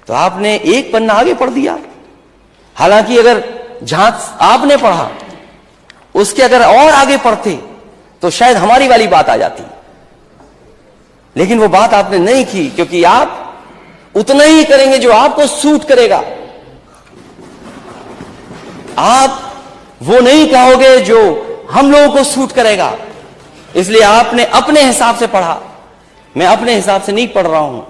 तो आपने एक पन्ना आगे पढ़ दिया। हालांकि अगर जहां आपने पढ़ा उसके अगर और आगे पढ़ते तो शायद हमारी वाली बात आ जाती, लेकिन वो बात आपने नहीं की, क्योंकि आप उतना ही करेंगे जो आपको सूट करेगा। आप वो नहीं कहोगे जो हम लोगों को सूट करेगा। इसलिए आपने अपने हिसाब से पढ़ा। मैं अपने हिसाब से नहीं पढ़ रहा हूं,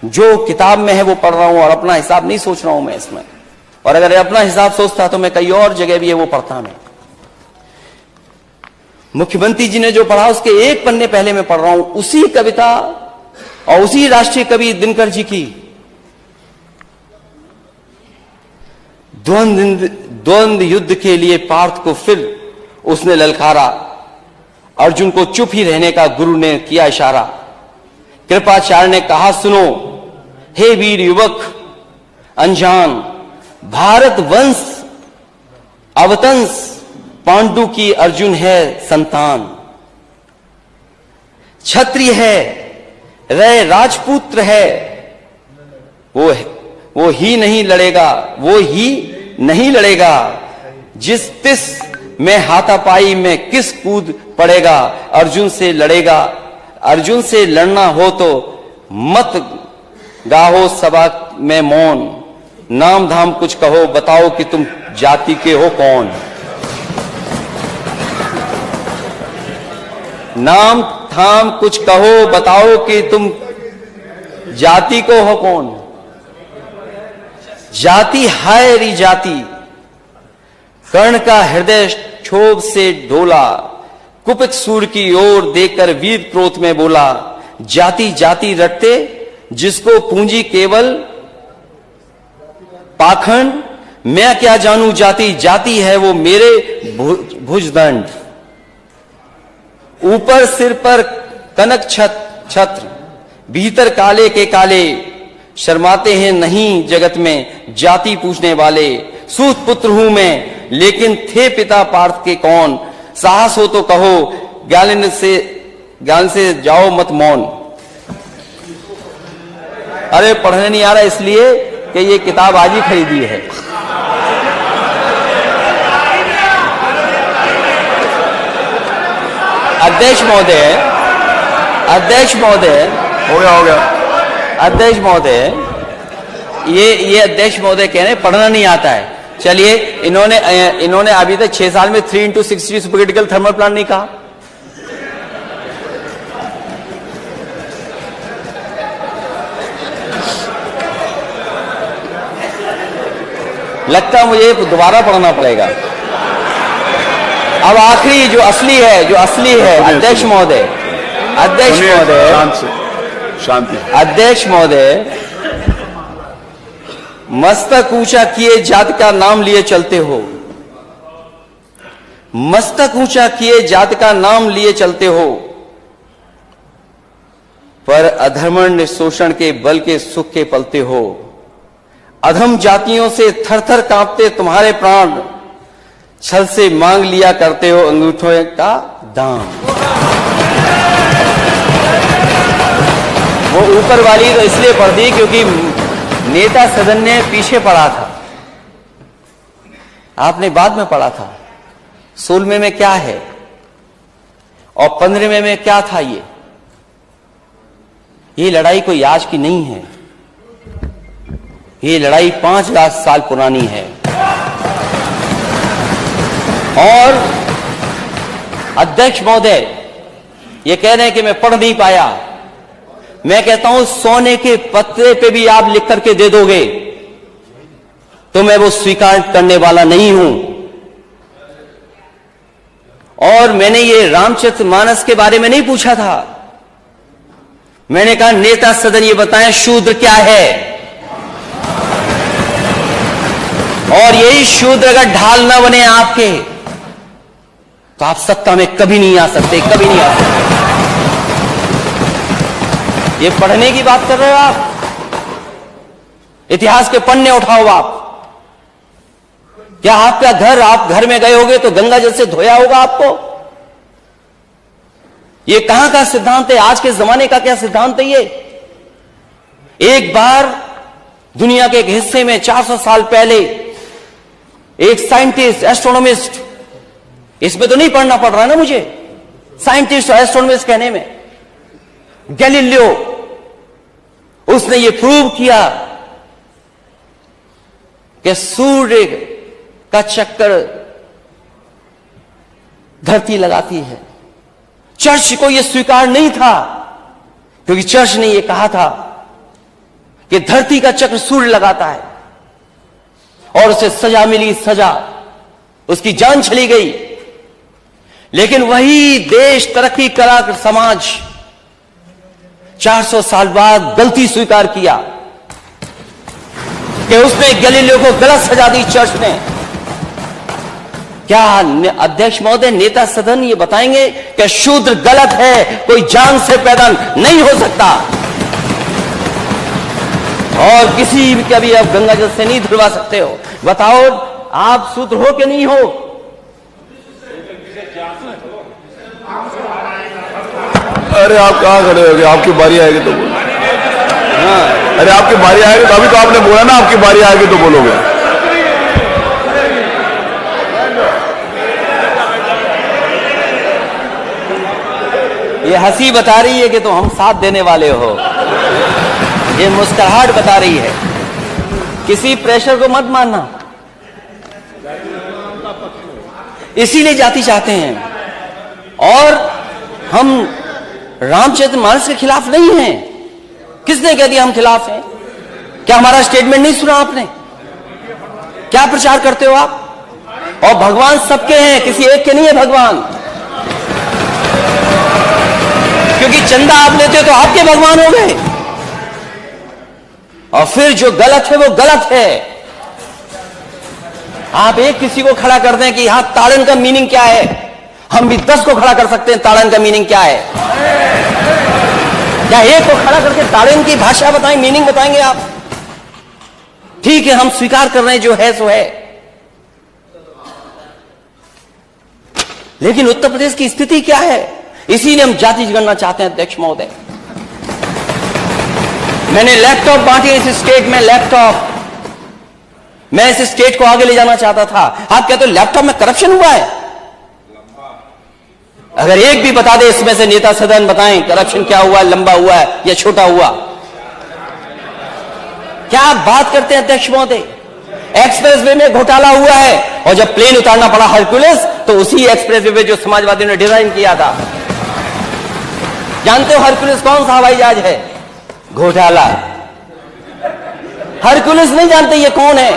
जो किताब में है वो पढ़ रहा हूं और अपना हिसाब नहीं सोच रहा हूं मैं इसमें। और अगर अपना हिसाब सोचता तो मैं कई और जगह भी है वो पढ़ता। मैं मुख्यमंत्री जी ने जो पढ़ा उसके एक पन्ने पहले मैं पढ़ रहा हूं, उसी कविता और उसी राष्ट्रीय कवि दिनकर जी की द्वंद्व युद्ध के लिए पार्थ को फिर उसने ललकारा। अर्जुन को चुप ही रहने का गुरु ने किया इशारा। कृपाचार्य ने कहा सुनो हे वीर युवक अनजान, भारत वंश अवतंस पांडु की अर्जुन है संतान। क्षत्रिय है रय राजपुत्र है, वो ही नहीं लड़ेगा, वो ही नहीं लड़ेगा। जिस तिस में हाथापाई में किस कूद पड़ेगा, अर्जुन से लड़ेगा। अर्जुन से लड़ना हो तो मत गाहो सभा में मौन, नाम धाम कुछ कहो बताओ कि तुम जाति के हो कौन। नाम धाम कुछ कहो बताओ कि तुम जाति को हो कौन। जाति हाय री जाति, कर्ण का हृदय क्षोभ से डोला। कुपित सूर की ओर देखकर वीर क्रोध में बोला, जाति जाति रटते जिसको पूंजी केवल पाखंड। मैं क्या जानू जाति, जाति है वो मेरे भुजदंड। ऊपर सिर पर कनक छत्र, भीतर काले के काले। शर्माते हैं नहीं जगत में जाति पूछने वाले। सूत पुत्र हूं मैं लेकिन थे पिता पार्थ के कौन। साहस हो तो कहो ज्ञान से जाओ मत मौन। अरे पढ़ने नहीं आ रहा इसलिए कि ये किताब आज ही खरीदी है। अध्यक्ष महोदय, अध्यक्ष महोदय, हो गया अध्यक्ष महोदय, ये अध्यक्ष महोदय कह रहे हैं पढ़ना नहीं आता है। चलिए इन्होंने अभी तक 6 साल में 3x60 सुपरक्रिटिकल थर्मल प्लांट नहीं कहा। लगता है मुझे दोबारा पढ़ना पड़ेगा। अब आखिरी जो असली है अध्यक्ष महोदय, अध्यक्ष महोदय, शांति। अध्यक्ष महोदय, मस्तक ऊंचा किए जाति का नाम लिए चलते हो। मस्तक ऊंचा किए जाति का नाम लिए चलते हो, पर अधर्मण्य शोषण के बल के सुख के पलते हो। अधम जातियों से थर थर कांपते तुम्हारे प्राण, छल से मांग लिया करते हो अंगूठों का दाम। वो ऊपर वाली तो इसलिए पढ़ दी क्योंकि नेता सदन ने पीछे पढ़ा था, आपने बाद में पढ़ा था। 16वें में क्या है और 15वें में क्या था। ये लड़ाई कोई आज की नहीं है, ये लड़ाई 5,000 साल पुरानी है। और अध्यक्ष महोदय ये कह रहे हैं कि मैं पढ़ नहीं पाया। मैं कहता हूं सोने के पत्रे पे भी आप लिख करके दे दोगे तो मैं वो स्वीकार करने वाला नहीं हूं। और मैंने ये रामचरितमानस के बारे में नहीं पूछा था, मैंने कहा नेता सदन ये बताएं शूद्र क्या है। और यही शूद्र अगर ढाल ना बने आपके तो आप सत्ता में कभी नहीं आ सकते, कभी नहीं आ सकते। ये पढ़ने की बात कर रहे हो आप, इतिहास के पन्ने उठाओ आप। क्या आपका घर, आप घर में गए होगे तो गंगा जल से धोया होगा आपको। ये कहां का सिद्धांत है, आज के जमाने का क्या सिद्धांत है ये। एक बार दुनिया के एक हिस्से में 400 साल पहले एक साइंटिस्ट, एस्ट्रोनॉमिस्ट, इसमें तो नहीं पढ़ना पड़ रहा ना मुझे, साइंटिस्ट और एस्ट्रोनॉमिस्ट कहने में, गैलीलियो, उसने ये प्रूव किया कि सूर्य का चक्कर धरती लगाती है। चर्च को यह स्वीकार नहीं था, क्योंकि चर्च ने यह कहा था कि धरती का चक्र सूर्य लगाता है, और उसे सजा मिली, सजा, उसकी जान चली गई। लेकिन वही देश, तरक्की करा समाज 400 साल बाद गलती स्वीकार किया कि उसने गैलीलियो को गलत सजा दी चर्च ने। क्या अध्यक्ष महोदय, नेता सदन ये बताएंगे कि शूद्र गलत है, कोई जान से पैदा नहीं हो सकता, और किसी भी कभी आप गंगा जल से नहीं धुलवा सकते हो? बताओ, आप शूद्र हो कि नहीं हो? अरे आप कहाँ खड़े हो गए? आपकी बारी आएगी तो बोलो। हाँ, अरे आपकी बारी आएगी तो, अभी तो आपने बोला ना आपकी बारी आएगी तो बोलोगे। ये हंसी बता रही है कि तो हम साथ देने वाले हो, ये मुस्कुराहट बता रही है। किसी प्रेशर को मत मानना, इसीलिए जाति चाहते हैं। और हम रामचरितमानस के खिलाफ नहीं हैं। किसने कह दिया हम खिलाफ हैं? क्या हमारा स्टेटमेंट नहीं सुना आपने? क्या प्रचार करते हो आप? और भगवान सबके हैं, किसी एक के नहीं है भगवान। क्योंकि चंदा आप लेते हो तो आपके भगवान हो गए, और फिर जो गलत है वो गलत है। आप एक किसी को खड़ा कर दें कि यहां ताड़न का मीनिंग क्या है, हम भी 10 को खड़ा कर सकते हैं ताड़न का मीनिंग क्या है। क्या एक को खड़ा करके ताड़न की भाषा बताएं, मीनिंग बताएंगे आप? ठीक है, हम स्वीकार कर रहे हैं, जो है सो है। लेकिन उत्तर प्रदेश की स्थिति क्या है? इसीलिए हम जाति जनगणना चाहते हैं अध्यक्ष महोदय। मैंने लैपटॉप बांटे इस स्टेट में, लैपटॉप, मैं इस स्टेट को आगे ले जाना चाहता था। आप कहते हो लैपटॉप में करप्शन हुआ है? अगर एक भी बता दे इसमें से, नेता सदन बताएं करप्शन क्या हुआ है, लंबा हुआ है या छोटा हुआ। क्या आप बात करते हैं अध्यक्ष महोदय? एक्सप्रेसवे में घोटाला हुआ है, और जब प्लेन उतारना पड़ा हरकुलिस, तो उसी एक्सप्रेसवे जो समाजवादियों ने डिजाइन किया था। जानते हो हरकुलिस कौन सा हवाई जहाज है? घोटाला। हरकुलिस नहीं जानते ये कौन है?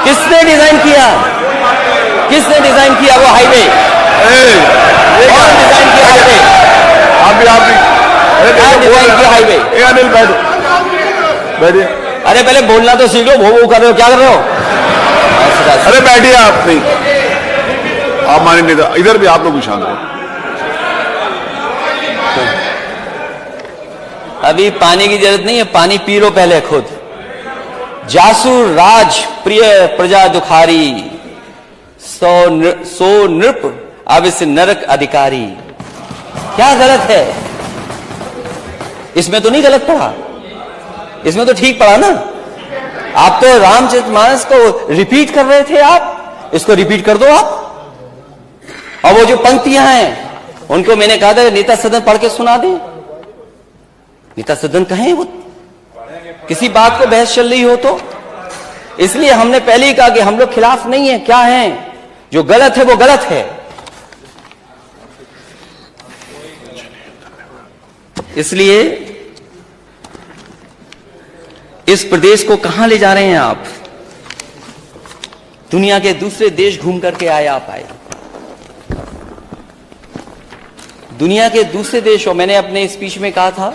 किसने डिजाइन किया? किसने डिजाइन किया वो हाईवे? कौन डिजाइन किया हाईवे? आप डिजाइन किया हाईवे? अनिल बैठिए। अरे पहले बोलना तो सीख लो, वो कर रहे हो, क्या कर रहे हो? अरे बैठिए आप। नहीं, आप माने नेता, इधर भी आप लोग भी शांत रहो। अभी पानी की जरूरत नहीं है, पानी पी लो पहले खुद। जासु राज प्रिय प्रजा दुखारी, सो नृप अविस नरक अधिकारी। क्या गलत है इसमें? तो नहीं गलत पढ़ा, इसमें तो ठीक पढ़ा ना। आप तो रामचरितमानस को रिपीट कर रहे थे, आप इसको रिपीट कर दो आप। और वो जो पंक्तियां हैं उनको मैंने कहा था नेता सदन पढ़ के सुना दे। नेता सदन कहें वो किसी बात को बहस चल रही हो तो। इसलिए हमने पहले ही कहा कि हम लोग खिलाफ नहीं है। क्या है? जो गलत है वो गलत है। इसलिए इस प्रदेश को कहां ले जा रहे हैं आप? दुनिया के दूसरे देश घूम करके आए आप आए। दुनिया के दूसरे देशों, मैंने अपने स्पीच में कहा था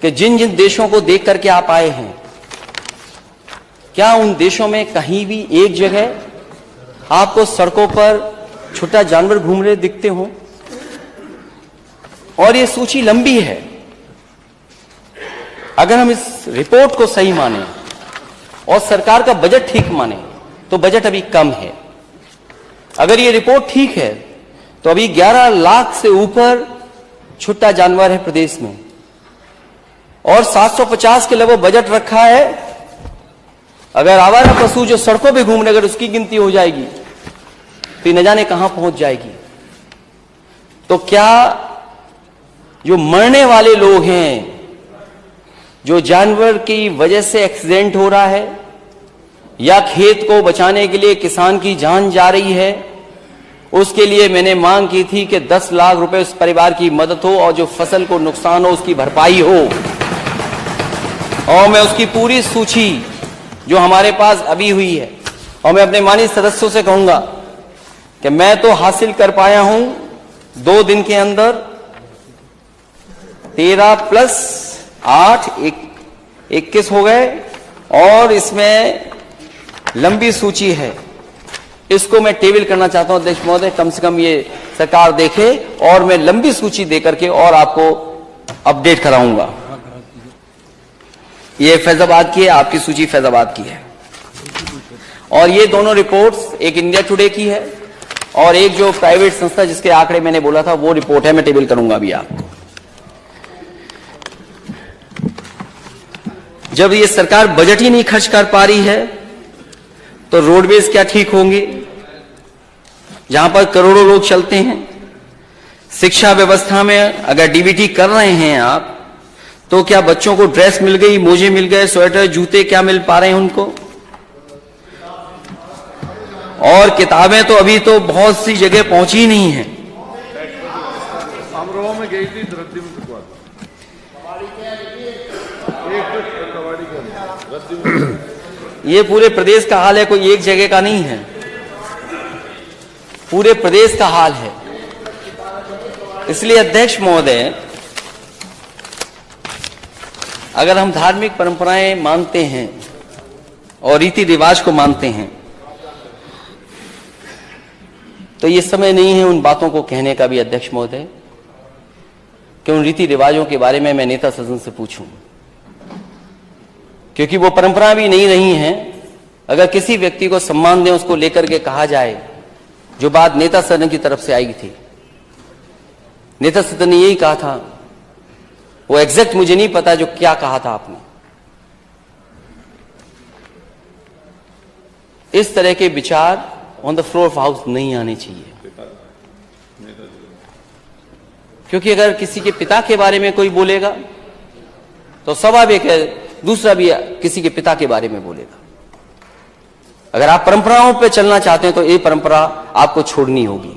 कि जिन जिन देशों को देख करके आप आए हैं, क्या उन देशों में कहीं भी एक जगह आपको सड़कों पर छोटा जानवर घूम रहे दिखते हो? और ये सूची लंबी है। अगर हम इस रिपोर्ट को सही माने और सरकार का बजट ठीक माने तो बजट अभी कम है। अगर ये रिपोर्ट ठीक है तो अभी 11 लाख से ऊपर छुट्टा जानवर है प्रदेश में। और 750 के लिए वो बजट रखा है। अगर आवारा पशु जो सड़कों पे घूमने, अगर उसकी गिनती हो जाएगी तो ये न जाने कहां पहुंच जाएगी। तो क्या जो मरने वाले लोग हैं, जो जानवर की वजह से एक्सीडेंट हो रहा है, या खेत को बचाने के लिए किसान की जान जा रही है, उसके लिए मैंने मांग की थी कि 10 लाख रुपए उस परिवार की मदद हो और जो फसल को नुकसान हो उसकी भरपाई हो। और मैं उसकी पूरी सूची जो हमारे पास अभी हुई है, और मैं अपने माननीय सदस्यों से कहूंगा कि मैं तो हासिल कर पाया हूं 2 दिन के अंदर 13 प्लस 8 21 हो गए, और इसमें लंबी सूची है। इसको मैं टेबल करना चाहता हूं अध्यक्ष महोदय, कम से कम ये सरकार देखे, और मैं लंबी सूची देकर के और आपको अपडेट कराऊंगा। ये फैजाबाद की है, आपकी सूची फैजाबाद की है, और ये दोनों रिपोर्ट्स, एक इंडिया टुडे की है और एक जो प्राइवेट संस्था जिसके आंकड़े मैंने बोला था वो रिपोर्ट है, मैं टेबल करूंगा अभी आपको। जब ये सरकार बजट ही नहीं खर्च कर पा रही है तो रोडवेज क्या ठीक होंगे, जहां पर करोड़ों लोग चलते हैं। शिक्षा व्यवस्था में अगर डीबीटी कर रहे हैं आप, तो क्या बच्चों को ड्रेस मिल गई, मोजे मिल गए, स्वेटर जूते क्या मिल पा रहे हैं उनको? और किताबें तो अभी तो बहुत सी जगह पहुंची ही नहीं है। अमरोहा में गई थी, ये पूरे प्रदेश का हाल है, कोई एक जगह का नहीं है, पूरे प्रदेश का हाल है। इसलिए अध्यक्ष महोदय, अगर हम धार्मिक परंपराएं मानते हैं और रीति रिवाज को मानते हैं, तो ये समय नहीं है उन बातों को कहने का भी अध्यक्ष महोदय, कि उन रीति रिवाजों के बारे में मैं नेता सदन से पूछूं, क्योंकि वो परंपरा भी नहीं रही हैं। अगर किसी व्यक्ति को सम्मान दें, उसको लेकर के कहा जाए, जो बात नेता सदन की तरफ से आई थी, नेता सदन ने यही कहा था, वो एग्जैक्ट मुझे नहीं पता जो क्या कहा था आपने। इस तरह के विचार on the floor of house नहीं आने चाहिए, क्योंकि अगर किसी के पिता के बारे में कोई बोलेगा तो स्वाभाविक है दूसरा भी किसी के पिता के बारे में बोलेगा। अगर आप परंपराओं पे चलना चाहते हैं तो ये परंपरा आपको छोड़नी होगी,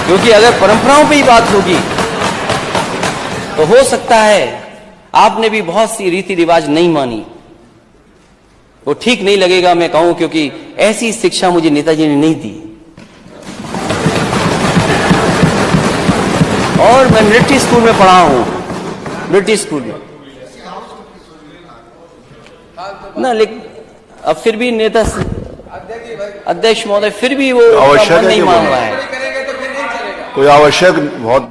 क्योंकि अगर परंपराओं पे ही बात होगी तो हो सकता है आपने भी बहुत सी रीति रिवाज नहीं मानी, वो ठीक नहीं लगेगा मैं कहूं, क्योंकि ऐसी शिक्षा मुझे नेताजी ने नहीं दी। और मैं मिलिट्री स्कूल में पढ़ा हूं, मिलिट्री स्कूल में ना, लेकिन अब फिर भी नेता अध्यक्ष महोदय फिर भी वो आवश्यक नहीं मान रहा है। कोई आवश्यक बहुत